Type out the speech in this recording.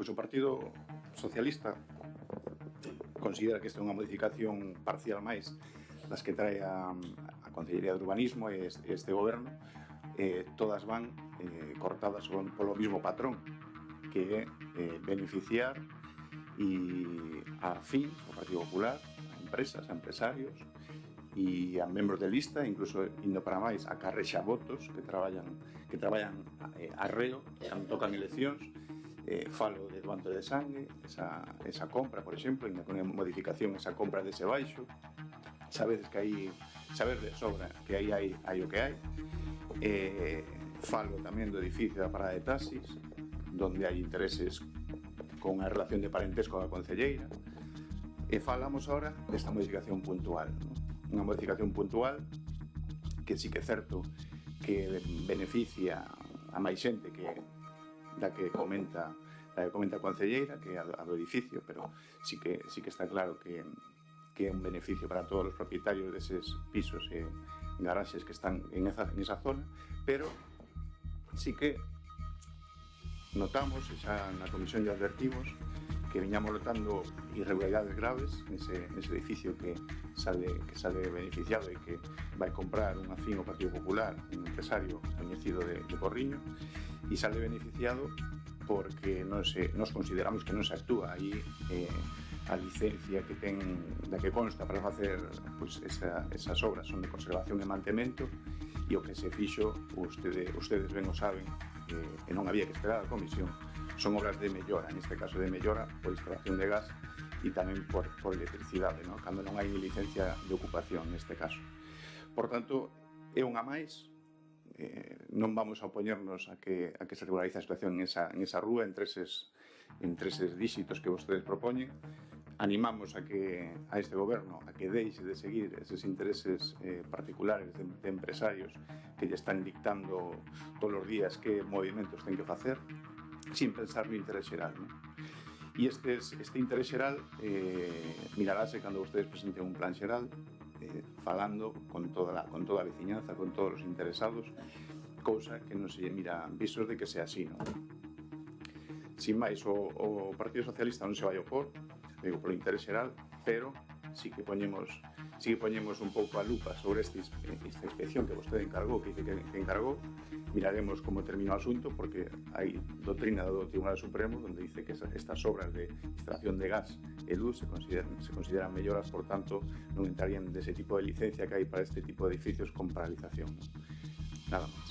Pois o Partido Socialista considera que esta é unha modificación parcial máis das que trae a Consellería de Urbanismo e este goberno. Todas van cortadas polo mismo patrón, que é beneficiar e a fin, o Partido Popular, a empresas, a empresarios e a membros de lista, incluso indo para máis, a carrexa votos que traballan arreo, cando tocan eleccións. Falo de doante de sangue, esa compra, por exemplo, ainda con a modificación, esa compra dese baixo. Sabedes que aí, saber de sobra que aí hai o que hai. Falo tamén do edificio da parada de taxis, donde hai intereses con a relación de parentesco da concelleira. E falamos ahora desta modificación puntual, ¿no? Unha modificación puntual que sí que é certo que beneficia a máis xente que da que comenta a concelleira, que é a do edificio, pero sí que está claro que é un beneficio para todos os propietarios deses pisos e garaxes que están en esa zona, pero sí que notamos, e xa na comisión ya advertimos, que viñamos notando irregularidades graves nese edificio que sale beneficiado e que vai comprar un afín ao Partido Popular, un empresario coñecido de Porriño, e sale beneficiado porque nos consideramos que non se actúa aí a licencia que ten, da que consta para facer pois, esas obras son de conservación e mantemento, e o que se fixo, ustedes ben o saben, e non había que esperar a comisión, son obras de mellora, neste caso de mellora por instalación de gas e tamén por electricidade, ¿no? Cando non hai licencia de ocupación neste caso. Por tanto, é unha máis, non vamos a opoñernos a que se regularice a situación en esa rúa, entre eses díxitos que vostedes propoñen. Animamos a este goberno a que deixe de seguir eses intereses particulares de empresarios que lle están dictando todos os días que movimentos ten que facer, sin pensar no interés xeral, ¿no? E este interés xeral mirarase cando vostedes presenten un plan xeral, falando con toda a veciñanza, con todos os interesados, cousa que non se mira visos de que sea así, ¿no? Sin máis, o Partido Socialista non se vai opor, digo, polo interés xeral, pero sí que poñemos un pouco a lupa sobre esta inspección que vostede encargou, que dice que encargou. Miraremos como termina o asunto, porque hai doctrina do Tribunal Supremo onde dice que estas obras de instalación de gas e luz se consideran melloras, por tanto non entrarían dese tipo de licencia que hai para este tipo de edificios con paralización. Nada máis.